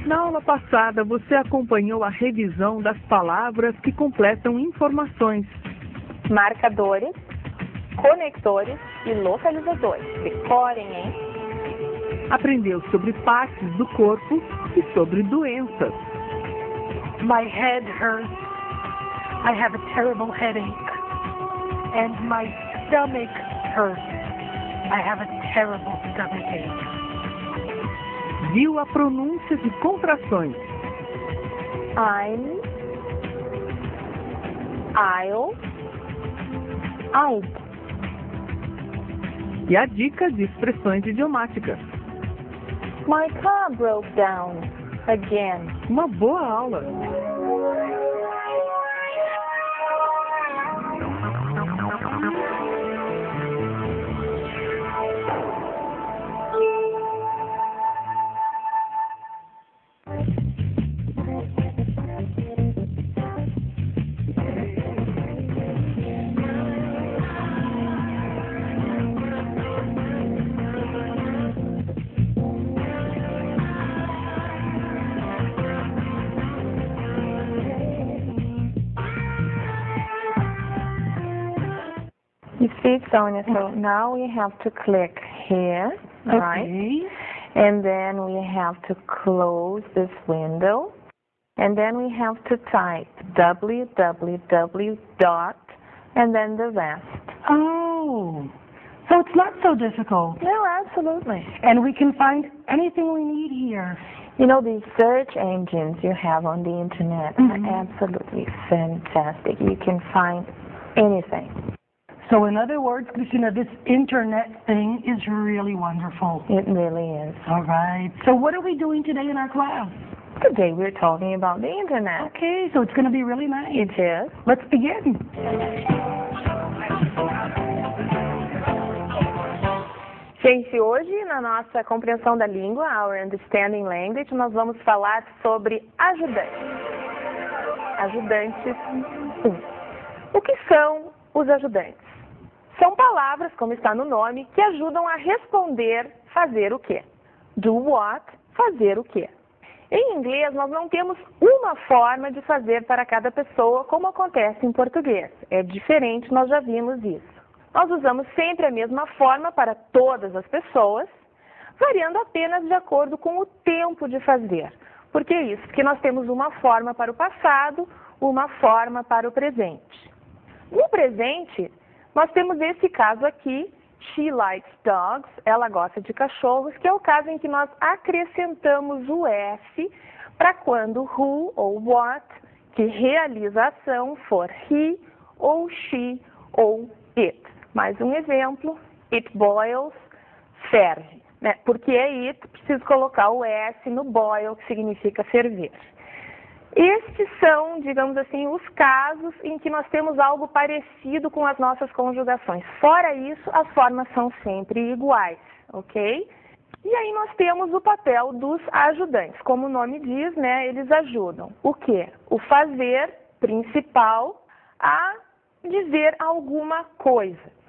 Na aula passada, você acompanhou a revisão das palavras que completam informações. Marcadores, conectores e localizadores. Decorem, hein? Aprendeu sobre partes do corpo e sobre doenças. My head hurts. I have a terrible headache. And my stomach hurts. I have a terrible stomachache. Viu a pronúncia de contrações. I'm, I'll, I'd. E a dica de expressões idiomáticas. My car broke down again. Uma boa aula! You see, Sonia, so now we have to click here, right? Okay. And then we have to close this window. And then we have to type www dot and then the rest. Oh, so it's not so difficult. No, absolutely. And we can find anything we need here. You know, these search engines you have on the internet are absolutely fantastic. You can find anything. So in other words, Christina, this internet thing is really wonderful. It really is. All right. So what are we doing today in our class? Today we're talking about the internet. Okay, so it's going to be really nice. It is. Let's begin. Gente, hoje na nossa compreensão da língua, Our Understanding Language, nós vamos falar sobre ajudantes. Ajudantes 1. O que são os ajudantes? São palavras, como está no nome, que ajudam a responder fazer o quê? Do what, fazer o quê? Em inglês, nós não temos uma forma de fazer para cada pessoa, como acontece em português. É diferente, nós já vimos isso. Nós usamos sempre a mesma forma para todas as pessoas, variando apenas de acordo com o tempo de fazer. Por que isso? Porque nós temos uma forma para o passado, uma forma para o presente. No presente, nós temos esse caso aqui, she likes dogs, ela gosta de cachorros, que é o caso em que nós acrescentamos o S para quando who ou what, que realiza a ação, for he ou she ou it. Mais um exemplo, it boils, ferve. Né? Porque é it, preciso colocar o S no boil, que significa ferver. Estes são, digamos assim, os casos em que nós temos algo parecido com as nossas conjugações. Fora isso, as formas são sempre iguais, ok? E aí nós temos o papel dos ajudantes. Como o nome diz, né, eles ajudam. O quê? O fazer principal a dizer alguma coisa.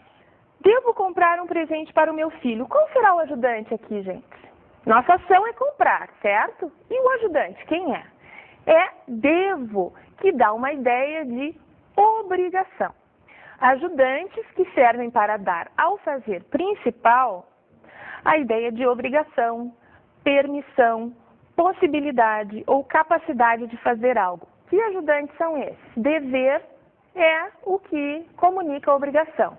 Devo comprar um presente para o meu filho. Qual será o ajudante aqui, gente? Nossa ação é comprar, certo? E o ajudante, quem é? É devo, que dá uma ideia de obrigação. Ajudantes que servem para dar ao fazer principal a ideia de obrigação, permissão, possibilidade ou capacidade de fazer algo. Que ajudantes são esses? Dever é o que comunica a obrigação.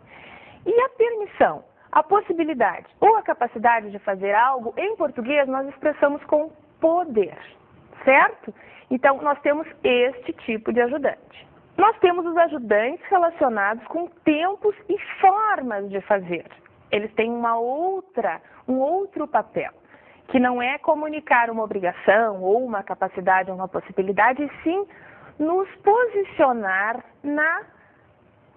E a permissão, a possibilidade ou a capacidade de fazer algo, em português nós expressamos com poder, certo? Então, nós temos este tipo de ajudante. Nós temos os ajudantes relacionados com tempos e formas de fazer. Eles têm um outro papel, que não é comunicar uma obrigação ou uma capacidade ou uma possibilidade, e sim nos posicionar na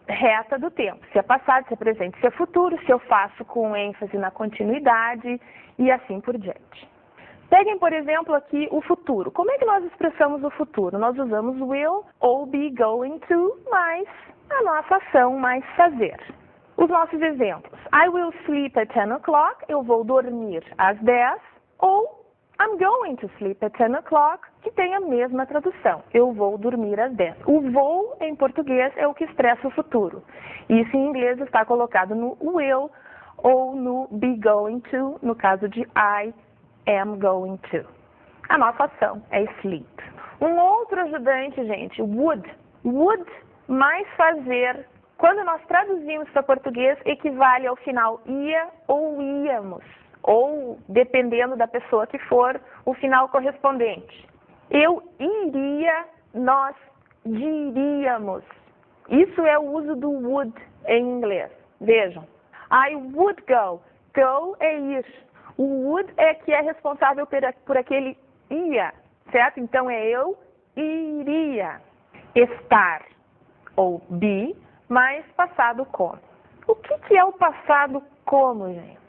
reta do tempo. Se é passado, se é presente, se é futuro, se eu faço com ênfase na continuidade e assim por diante. Peguem, por exemplo, aqui o futuro. Como é que nós expressamos o futuro? Nós usamos will ou be going to, mais a nossa ação, mais fazer. Os nossos exemplos. I will sleep at 10 o'clock. Eu vou dormir às 10. Ou I'm going to sleep at 10 o'clock, que tem a mesma tradução. Eu vou dormir às 10. O vou, em português, é o que expressa o futuro. Isso em inglês está colocado no will ou no be going to, no caso de I am going to. A nossa ação é sleep. Um outro ajudante, gente, would. Would mais fazer, quando nós traduzimos para português, equivale ao final ia ou íamos. Ou, dependendo da pessoa que for, o final correspondente. Eu iria, nós diríamos. Isso é o uso do would em inglês. Vejam. I would go. Go é ir. O would é que é responsável por aquele ia, certo? Então é eu iria. Estar, ou be, mais passado como. O que é o passado como, gente?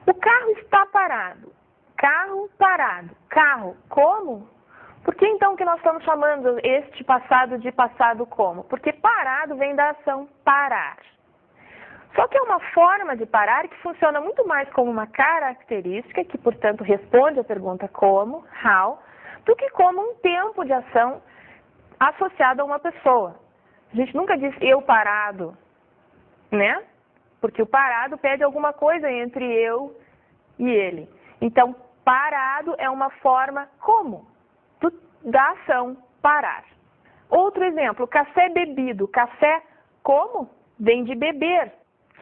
O carro está parado. Carro parado. Carro como? Por que então que nós estamos chamando este passado de passado como? Porque parado vem da ação parar. Só que é uma forma de parar que funciona muito mais como uma característica, que portanto responde à pergunta como, how, do que como um tempo de ação associado a uma pessoa. A gente nunca diz eu parado, né? Porque o parado pede alguma coisa entre eu e ele. Então, parado é uma forma como da ação parar. Outro exemplo, café bebido. Café como? Vem de beber,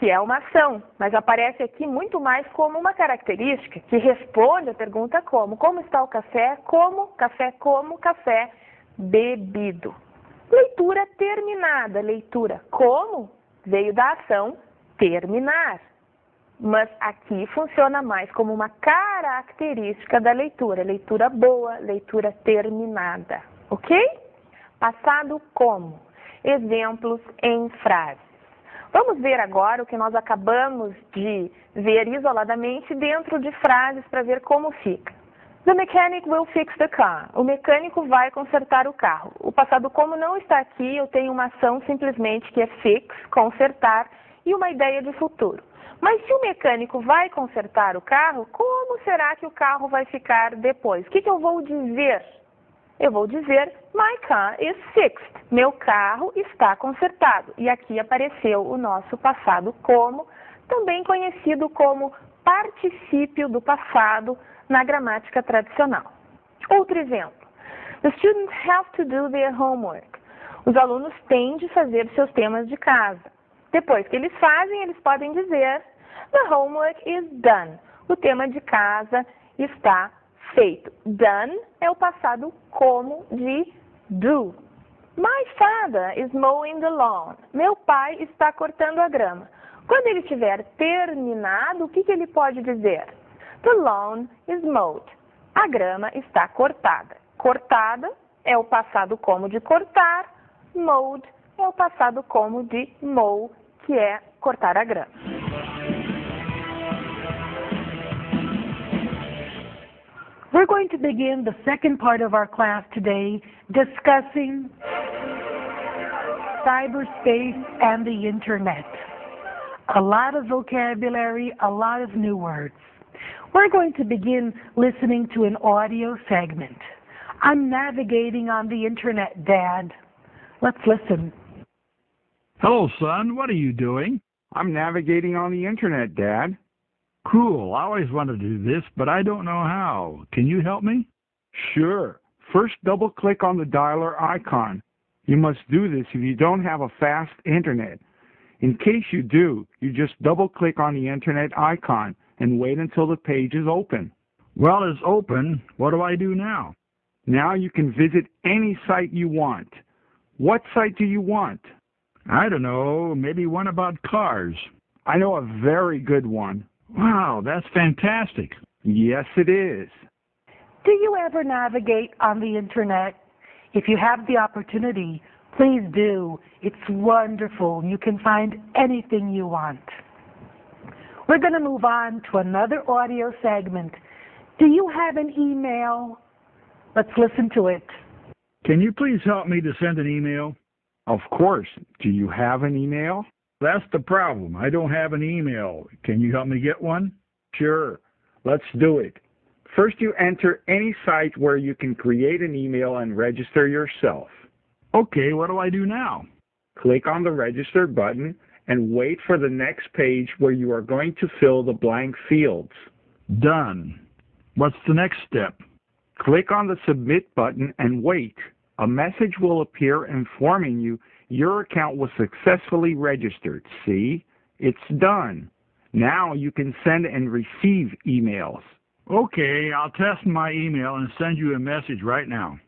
que é uma ação, mas aparece aqui muito mais como uma característica que responde à pergunta como. Como está o café? Como café bebido. Leitura terminada. Leitura como? Veio da ação terminar. Mas aqui funciona mais como uma característica da leitura. Leitura boa, leitura terminada. Ok? Passado como. Exemplos em frases. Vamos ver agora o que nós acabamos de ver isoladamente dentro de frases para ver como fica. The mechanic will fix the car. O mecânico vai consertar o carro. O passado como não está aqui, eu tenho uma ação simplesmente que é fix, consertar, e uma ideia de futuro. Mas se o mecânico vai consertar o carro, como será que o carro vai ficar depois? O que eu vou dizer? Eu vou dizer, my car is fixed. Meu carro está consertado. E aqui apareceu o nosso passado como, também conhecido como particípio do passado na gramática tradicional. Outro exemplo. The students have to do their homework. Os alunos têm de fazer seus temas de casa. Depois que eles fazem, eles podem dizer, the homework is done. O tema de casa está feito. Done é o passado como de do. My father is mowing the lawn. Meu pai está cortando a grama. Quando ele tiver terminado, o que ele pode dizer? The lawn is mowed. A grama está cortada. Cortada é o passado como de cortar. Mowed é o passado como de mow, que é cortar a grama. We're going to begin the second part of our class today discussing cyberspace and the internet. A lot of vocabulary, a lot of new words. We're going to begin listening to an audio segment. I'm navigating on the internet, Dad. Let's listen. Hello, son. What are you doing? I'm navigating on the internet, Dad. Cool. I always wanted to do this, but I don't know how. Can you help me? Sure. First, double-click on the dialer icon. You must do this if you don't have a fast internet. In case you do, you just double-click on the internet icon and wait until the page is open. Well, it's open. What do I do now? Now you can visit any site you want. What site do you want? I don't know. Maybe one about cars. I know a very good one. Wow, that's fantastic. Yes, it is. Do you ever navigate on the internet? If you have the opportunity, please do. It's wonderful. You can find anything you want. We're going to move on to another audio segment. Do you have an email? Let's listen to it. Can you please help me to send an email? Of course. Do you have an email? That's the problem. I don't have an email. Can you help me get one? Sure. Let's do it. First, you enter any site where you can create an email and register yourself. Okay, what do I do now? Click on the Register button and wait for the next page where you are going to fill the blank fields. Done. What's the next step? Click on the Submit button and wait. A message will appear informing you your account was successfully registered. See? It's done. Now you can send and receive emails. Okay, I'll test my email and send you a message right now.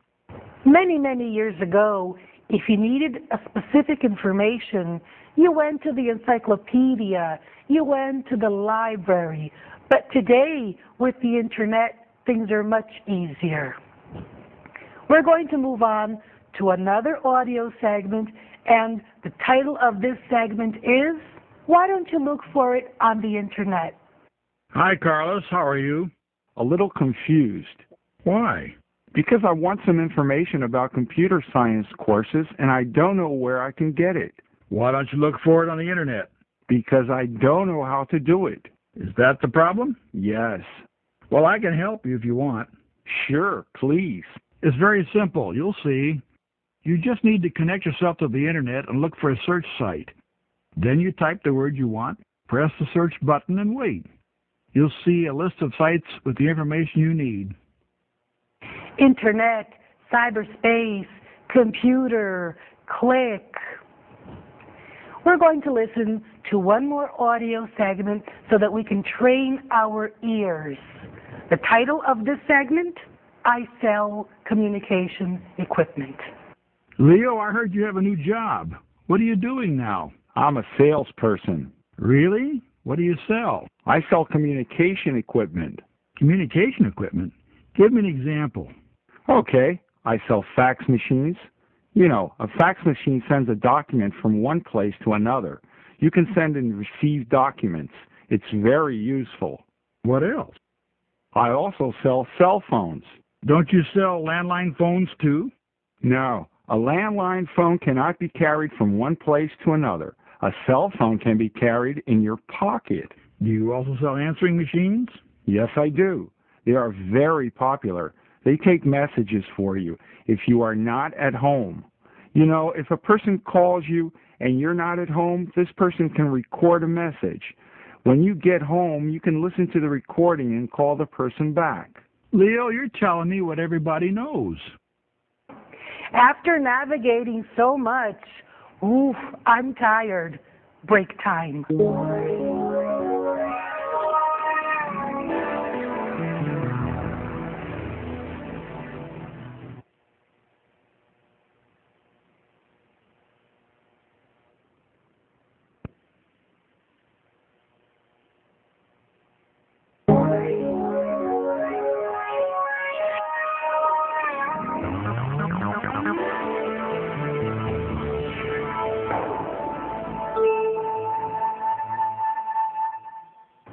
Many, many years ago, if you needed a specific information, you went to the encyclopedia, you went to the library. But today, with the internet, things are much easier. We're going to move on to another audio segment, and the title of this segment is, Why Don't You Look for It on the Internet? Hi, Carlos. How are you? A little confused. Why? Because I want some information about computer science courses, and I don't know where I can get it. Why don't you look for it on the Internet? Because I don't know how to do it. Is that the problem? Yes. Well, I can help you if you want. Sure, please. It's very simple. You'll see. You just need to connect yourself to the Internet and look for a search site. Then you type the word you want, press the search button, and wait. You'll see a list of sites with the information you need. Internet, cyberspace, computer, click. We're going to listen to one more audio segment so that we can train our ears. The title of this segment, I Sell Communication Equipment. Leo, I heard you have a new job. What are you doing now? I'm a salesperson. Really? What do you sell? I sell communication equipment. Communication equipment? Give me an example. Okay, I sell fax machines. You know, a fax machine sends a document from one place to another. You can send and receive documents. It's very useful. What else? I also sell cell phones. Don't you sell landline phones too? No, a landline phone cannot be carried from one place to another. A cell phone can be carried in your pocket. Do you also sell answering machines? Yes, I do. They are very popular. They take messages for you if you are not at home. You know, if a person calls you and you're not at home, this person can record a message. When you get home, you can listen to the recording and call the person back. Leo, you're telling me what everybody knows. After navigating so much, oof, I'm tired. Break time.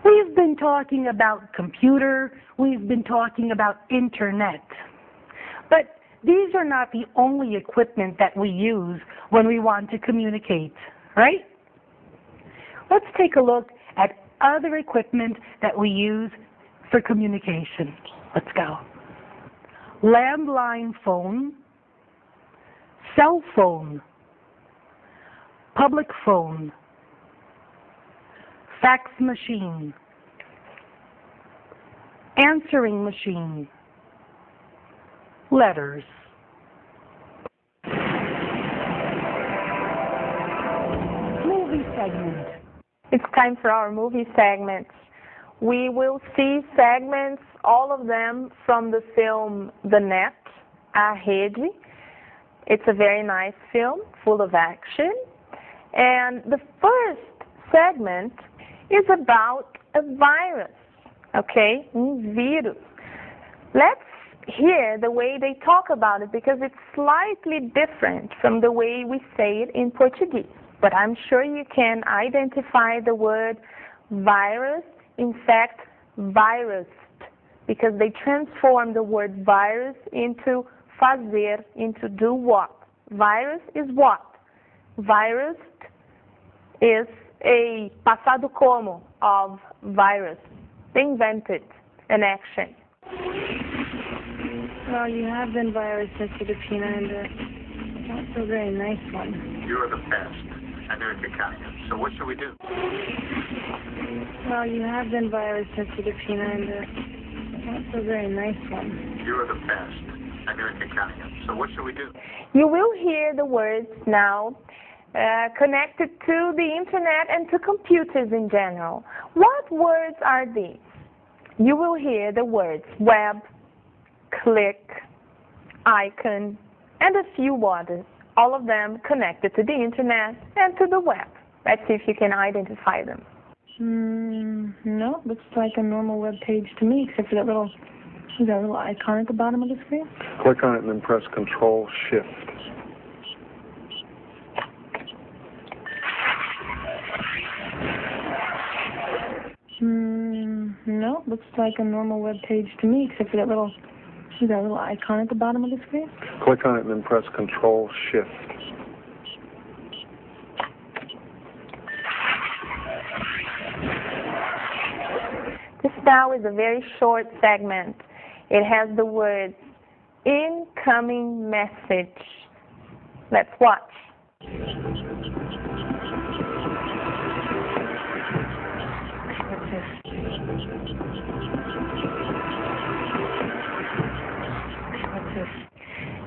We've been talking about computer, we've been talking about internet. But these are not the only equipment that we use when we want to communicate, right? Let's take a look at other equipment that we use for communication. Let's go. Landline phone, cell phone, public phone, fax machine, answering machine, letters. Movie segment. It's time for our movie segments. We will see segments, all of them from the film The Net, A Rede. It's a very nice film, full of action. And the first segment is about a virus, okay? Vírus. Let's hear the way they talk about it because it's slightly different from the way we say it in Portuguese. But I'm sure you can identify the word virus, in fact, virus, because they transform the word virus into fazer, into do what. Virus is what? Virus is a passado como of virus. They invented an action. Well, you have been virus-sensitive, Tina, and not so very nice one. You're the best, America County. So what should we do? Well, you have been virus-sensitive, Tina, and not so very nice one. You're the best, America County. So what should we do? You will hear the words now connected to the internet and to computers in general. What words are these? You will hear the words web, click, icon, and a few others, all of them connected to the internet and to the web. Let's see if you can identify them. No, looks like a normal web page to me, except for that little icon at the bottom of the screen. Click on it and then press Control-Shift. No, looks like a normal web page to me, except for that little icon at the bottom of the screen. Click on it and then press Control-Shift. This now is a very short segment. It has the words incoming message. Let's watch.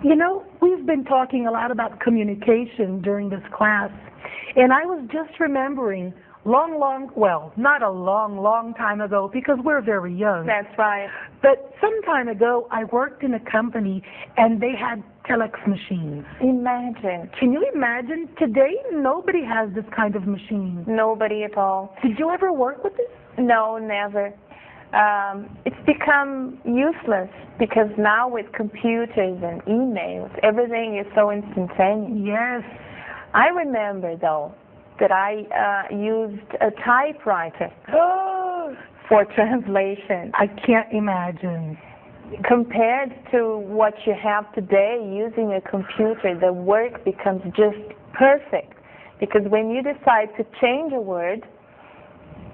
You know, we've been talking a lot about communication during this class, and I was just remembering not a long time ago, because we're very young. That's right. But some time ago, I worked in a company, and they had telex machines. Imagine. Can you imagine? Today, nobody has this kind of machine. Nobody at all. Did you ever work with this? No, never. It's become useless because now with computers and emails, everything is so instantaneous. Yes. I remember, though, that I used a typewriter for translation. I can't imagine. Compared to what you have today using a computer, the work becomes just perfect. Because when you decide to change a word,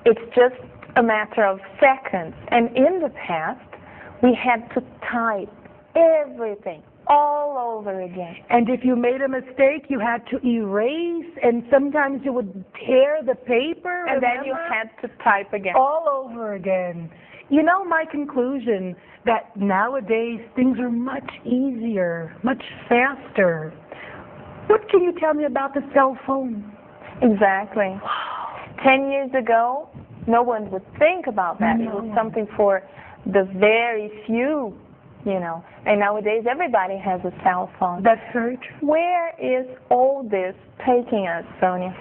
it's just a matter of seconds. And in the past, we had to type everything all over again. And if you made a mistake, you had to erase, and sometimes you would tear the paper. And then you had to type again. All over again. You know, my conclusion that nowadays things are much easier, much faster. What can you tell me about the cell phone? Exactly. 10 years ago, no one would think about that. No. It was something for the very few, you know. And nowadays, everybody has a cell phone. That's very true. Where is all this taking us, Sonia?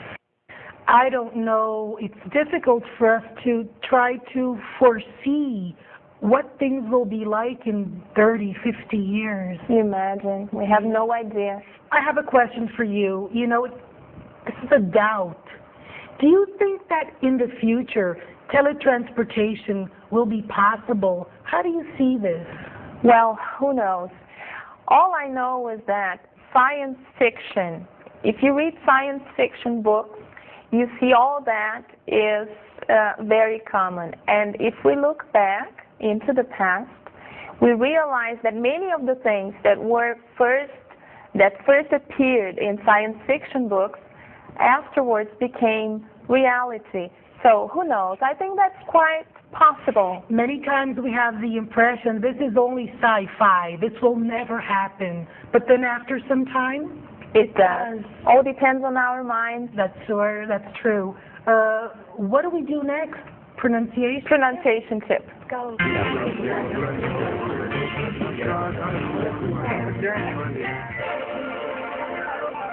I don't know. It's difficult for us to try to foresee what things will be like in 30, 50 years. You imagine. We have no idea. I have a question for you. You know, this is a doubt. Do you think that in the future, teletransportation will be possible? How do you see this? Well, who knows? All I know is that science fiction, if you read science fiction books, you see all that is very common. And if we look back into the past, we realize that many of the things that first appeared in science fiction books afterwards became reality. So who knows? I think that's quite possible. Many times we have the impression this is only sci-fi. This will never happen. But then after some time, it does. All depends on our minds. That's true. What do we do next? Pronunciation? Pronunciation tip. Go.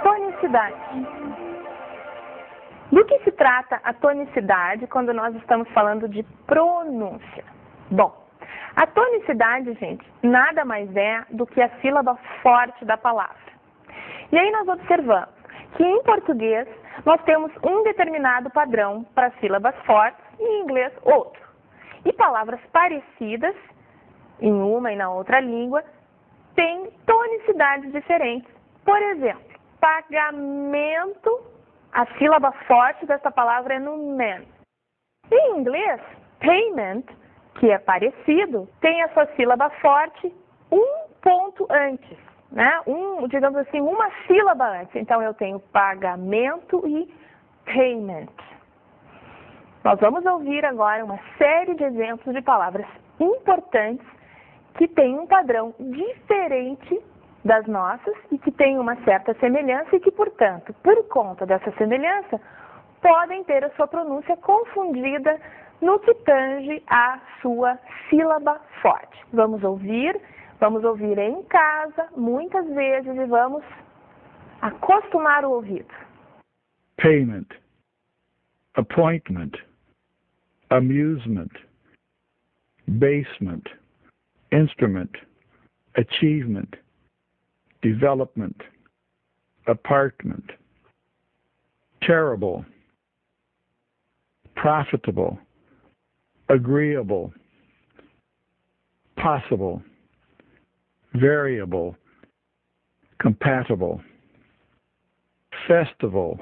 Tonicidade. Do que se trata a tonicidade quando nós estamos falando de pronúncia? Bom, a tonicidade, gente, nada mais é do que a sílaba forte da palavra. E aí nós observamos que em português nós temos um determinado padrão para sílabas fortes e em inglês outro. E palavras parecidas, em uma e na outra língua, têm tonicidades diferentes. Por exemplo, pagamento, a sílaba forte dessa palavra é no man. Em inglês, payment que é parecido, tem a sua sílaba forte um ponto antes, né? Digamos assim, uma sílaba antes. Então, eu tenho pagamento e payment. Nós vamos ouvir agora uma série de exemplos de palavras importantes que têm um padrão diferente das nossas e que têm uma certa semelhança e que, portanto, por conta dessa semelhança, podem ter a sua pronúncia confundida no que tange à sua sílaba forte. Vamos ouvir em casa muitas vezes e vamos acostumar o ouvido. Payment, appointment, amusement, basement, instrument, achievement, development, apartment, terrible, profitable, agreeable, possible, variable, compatible, festival,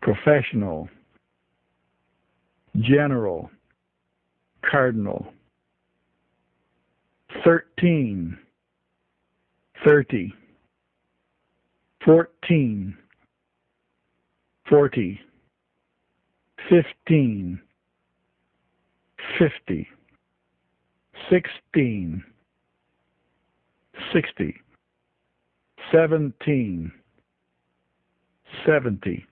professional, general, cardinal, 13, 30, 14, 40, 15, 50, 16, 60, 17, 70,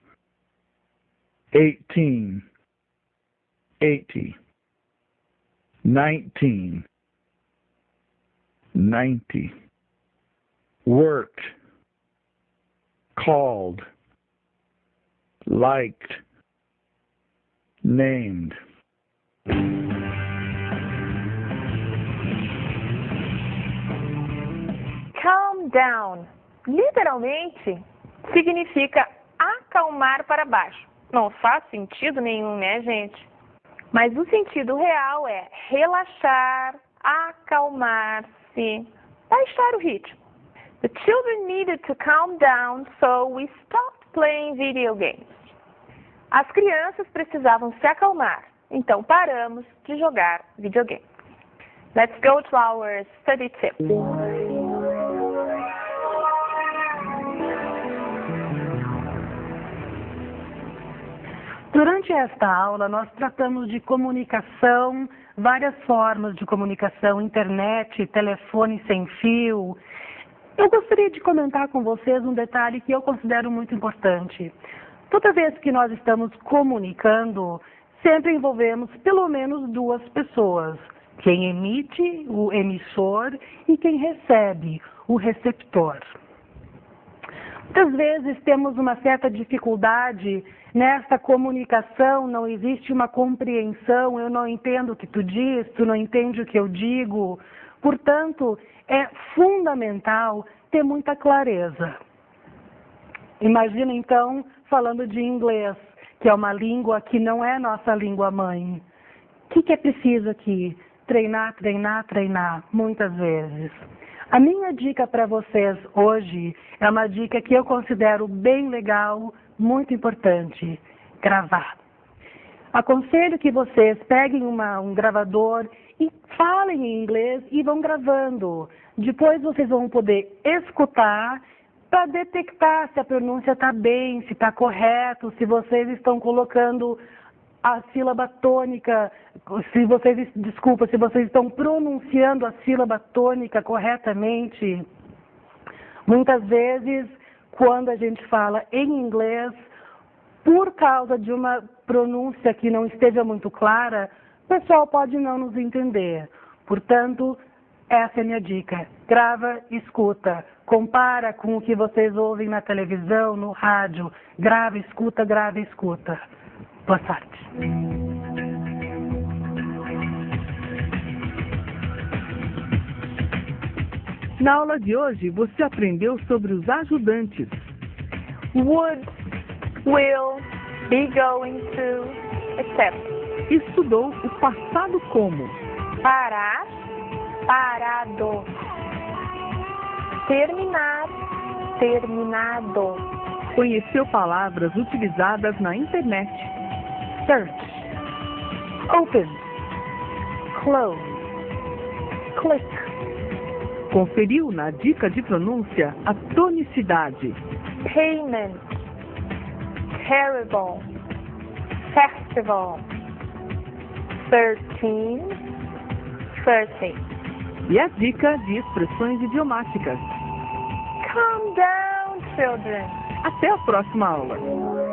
18, 80, 19, 90, worked, called, liked, named. Calm down, literalmente, significa acalmar para baixo. Não faz sentido nenhum, né, gente? Mas o sentido real é relaxar, acalmar-se, baixar o ritmo. The children needed to calm down, so we stopped playing video games. As crianças precisavam se acalmar, então paramos de jogar videogame. Let's go to our study tip. Durante esta aula, nós tratamos de comunicação, várias formas de comunicação, internet, telefone sem fio. Eu gostaria de comentar com vocês um detalhe que eu considero muito importante. Toda vez que nós estamos comunicando, sempre envolvemos pelo menos duas pessoas. Quem emite, o emissor, e quem recebe, o receptor. Muitas vezes temos uma certa dificuldade nessa comunicação, não existe uma compreensão, eu não entendo o que tu diz, tu não entende o que eu digo. Portanto, é fundamental ter muita clareza. Imagina então falando de inglês, que é uma língua que não é nossa língua mãe. O que é preciso aqui? Treinar, treinar, treinar, muitas vezes. A minha dica para vocês hoje é uma dica que eu considero bem legal, muito importante: gravar. Aconselho que vocês peguem um gravador e falem em inglês e vão gravando. Depois vocês vão poder escutar para detectar se a pronúncia está bem, se está correto, se vocês estão colocando a sílaba tônica, se vocês estão pronunciando a sílaba tônica corretamente. Muitas vezes, quando a gente fala em inglês, por causa de uma pronúncia que não esteja muito clara, o pessoal pode não nos entender. Portanto, essa é a minha dica. Grava, escuta. Compara com o que vocês ouvem na televisão, no rádio. Grava, escuta, grava, escuta. Boa sorte. Na aula de hoje, você aprendeu sobre os ajudantes. Would, will, be going to, etc. Estudou o passado como Parar, parado. Terminar, terminado. conheceu palavras utilizadas na internet. Search. Open. close, click. Conferiu na dica de pronúncia a tonicidade. Payment, terrible, festival. 13, 30. E a dica de expressões idiomáticas. Calm down, children. Até a próxima aula.